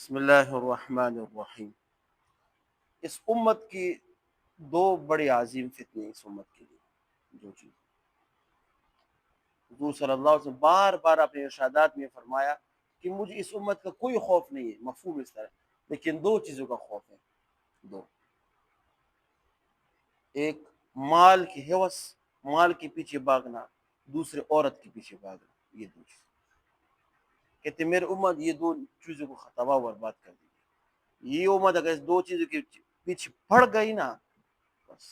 بسم اللہ الرحمن الرحیم۔ اس امت کی دو بڑی عظیم فتنے اس امت کے لیے جو چیز حضور صلی اللہ علیہ وسلم بار بار اپنے ارشادات میں فرمایا کہ مجھے اس امت کا کوئی خوف نہیں ہے، مفہوم اس طرح، لیکن دو چیزوں کا خوف ہے۔ دو، ایک مال کی ہوس، مال کے پیچھے بھاگنا، دوسرے عورت کے پیچھے بھاگنا۔ یہ دو چیز کہتے میرے امت یہ دو چیزوں کو تباہ و برباد کر دی۔ یہ امت اگر اس دو چیزوں کے پیچھے پڑ گئی نا، بس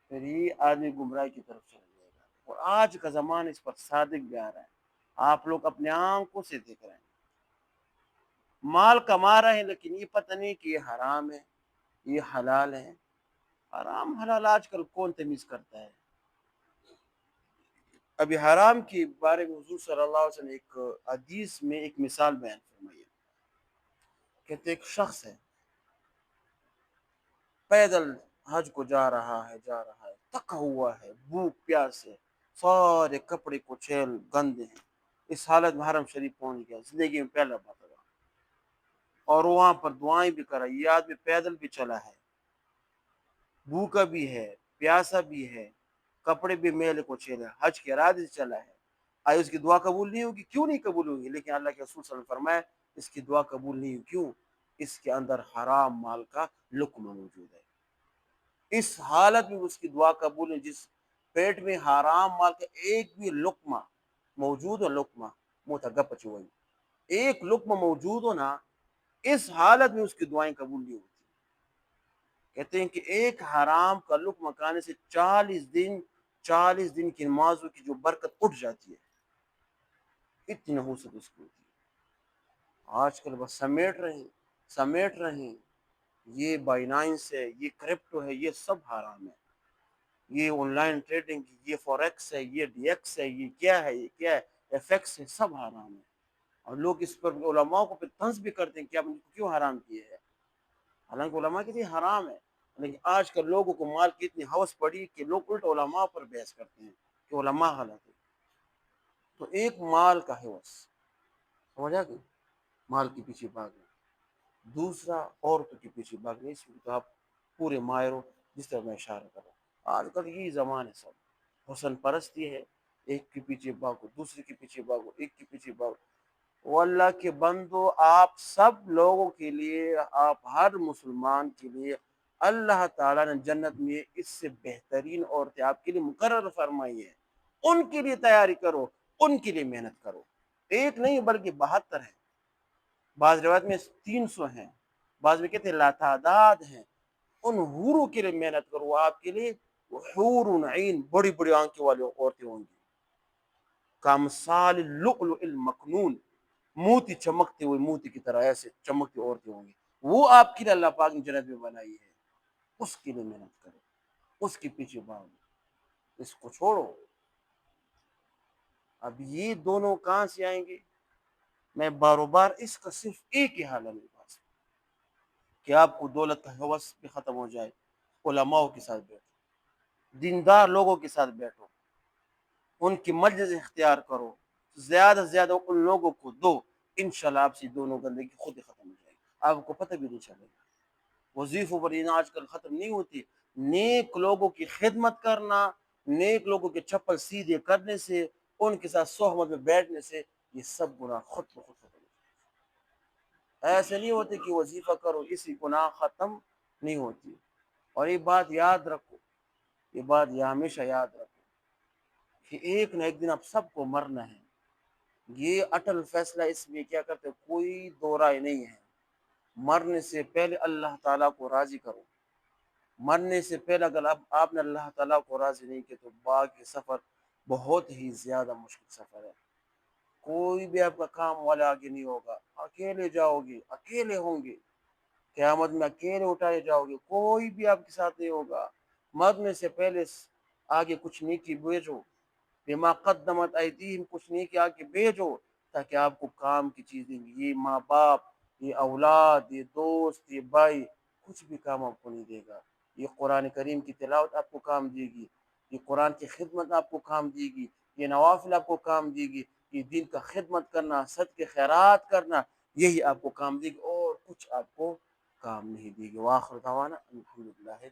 پھر یہ آدمی گمراہی کی طرف چلا جائے گا۔ اور آج کا زمانہ اس پر صادق بھی آ رہا ہے، آپ لوگ اپنے آنکھوں سے دیکھ رہے ہیں، مال کما رہے ہیں لیکن یہ پتہ نہیں کہ یہ حرام ہے، یہ حلال ہے۔ حرام حلال آج کل کون تمیز کرتا ہے؟ ابھی حرام کے بارے میں حضور صلی اللہ علیہ وسلم نے ایک حدیث میں ایک مثال بیان فرمائی ہے۔ کہتے ایک شخص ہے، پیدل حج کو جا رہا ہے، تھکا ہوا ہے، بھوک پیاس ہے، سارے کپڑے کو چھیل گندے ہیں، اس حالت میں حرم شریف پہنچ گیا، زندگی میں پہلا بار اور وہاں پر دعائیں بھی کرا۔ یہ آدمی پیدل بھی چلا ہے، بھوکا بھی ہے، پیاسا بھی ہے، کپڑے بھی میلے کو چھیلا، حج کے ارادے سے چلا ہے۔ آئے اس کی دعا قبول نہیں ہوگی؟ کیوں نہیں قبول ہوگی؟ لیکن اللہ کے رسول صلی اللہ علیہ وسلم نے فرمایا اس کی دعا قبول نہیں ہوگی۔ کیوں؟ اس کے اندر حرام مال کا لقمہ موجود ہے۔ اس حالت میں اس کی دعا قبول ہے جس پیٹ میں حرام مال کا ایک بھی لقمہ موجود ہو، لقمہ متگپچ ہوئی، ایک لقمہ موجود ہو نا، اس حالت میں اس کی دعائیں قبول نہیں ہوتی۔ کہتے ہیں کہ ایک حرام کا لقمہ کھانے سے 40 دن کی نمازوں کی جو برکت اٹھ جاتی ہے، اتنی نحوست اس کی ہوتی ہے۔ آج کل بس سمیٹ رہے ہیں، یہ بائنانس ہے، یہ کرپٹو ہے، یہ سب حرام ہے، یہ آن لائن ٹریڈنگ، یہ فوریکس ہے، یہ ڈی ایکس ہے، یہ کیا ہے، ایف ایکس ہے، سب حرام ہے۔ اور لوگ اس پر علماء کو پھر طنز بھی کرتے ہیں کہ آپ نے کیوں حرام کیے ہے، حالانکہ علماء کہتے ہیں حرام ہے۔ لیکن آج کل لوگوں کو مال کی اتنی ہوس پڑی کہ لوگ الٹ علماء پر بحث کرتے ہیں کہ علماء غلط ہے۔ تو ایک مال کا ہوس، سمجھا کہ مال کے پیچھے بھاگنا، دوسرا عورتوں کے پیچھے بھاگنا۔ اس میں تو آپ پورے ماہر ہو، جس طرح میں اشارہ کر رہا ہوں۔ آج کل یہی زمان ہے، سب حسن پرستی ہے، ایک کے پیچھے بھاگو، دوسرے کے پیچھے بھاگو، ایک کے پیچھے بھاگو۔ وہ اللہ کے بندو، آپ سب لوگوں کے لیے، آپ ہر مسلمان کے لیے اللہ تعالیٰ نے جنت میں اس سے بہترین عورتیں آپ کے لیے مقرر فرمائی ہیں۔ ان کے لیے تیاری کرو، ان کے لیے محنت کرو۔ ایک نہیں بلکہ 72 ہیں، بعض روایت میں 300 ہیں، بعض میں کہتے ہیں لاتعداد ہیں۔ ان حوروں کے لیے محنت کرو، آپ کے لیے حور عین، بڑی بڑی آنکھوں والی عورتیں ہوں گی، کامثال اللؤلؤ المکنون، موتی چمکتے ہوئے، موتی کی طرح ایسے چمکتی عورتیں ہوں گی۔ وہ آپ کے لیے اللہ پاک نے جنت میں بنائی ہے، اس کے لیے محنت کرو، اس کے پیچھے بھاگو، اس کو چھوڑو۔ اب یہ دونوں کہاں سے آئیں گے؟ میں بارو بار اس کا صرف ایک ہی حل ہے میرے پاس کہ آپ کو دولت کا ہوس بھی ختم ہو جائے، علماء کے ساتھ بیٹھو، دیندار لوگوں کے ساتھ بیٹھو، ان کی مجلس اختیار کرو، زیادہ سے زیادہ ان لوگوں کو دو، انشاءاللہ آپ سے دونوں گندگی خود ہی ختم ہو جائے گی، آپ کو پتہ بھی نہیں چلے گا۔ وظیفوں پر یہ آج کل ختم نہیں ہوتی۔ نیک لوگوں کی خدمت کرنا، نیک لوگوں کے چپل سیدھے کرنے سے، ان کے ساتھ صحبت میں بیٹھنے سے یہ سب گناہ خود بخود ختم ہو جائے گا۔ ایسے نہیں ہوتے کہ وظیفہ کرو اسی گناہ ختم نہیں ہوتی۔ اور یہ بات یاد رکھو، یہ بات یہ ہمیشہ یاد رکھو کہ ایک نہ ایک دن آپ سب کو مرنا ہے۔ یہ اٹل فیصلہ، اس میں کیا کرتے کوئی دو رائے نہیں ہے۔ مرنے سے پہلے اللہ تعالیٰ کو راضی کرو۔ مرنے سے پہلے اگر آپ نے اللہ تعالیٰ کو راضی نہیں کیا تو باقی سفر بہت ہی زیادہ مشکل سفر ہے۔ کوئی بھی آپ کا کام والا آگے نہیں ہوگا، اکیلے جاؤ گے، اکیلے ہوں گے، قیامت میں اکیلے اٹھائے جاؤ گے، کوئی بھی آپ کے ساتھ نہیں ہوگا۔ مرنے سے پہلے آگے کچھ نیکی بھیجو، بما قدمت ایدیہم، کچھ نیکی آگے بھیجو تاکہ آپ کو کام کی چیز دیں گی۔ یہ ماں باپ، یہ اولاد، یہ دوست، یہ بھائی، کچھ بھی کام آپ کو نہیں دے گا۔ یہ قرآن کریم کی تلاوت آپ کو کام دے گی، یہ قرآن کی خدمت آپ کو کام دے گی، یہ نوافل آپ کو کام دے گی، یہ دین کا خدمت کرنا، صدقے خیرات کرنا، یہی آپ کو کام دے گی اور کچھ آپ کو کام نہیں دے گی۔ وآخر دعوانا الحمدللہ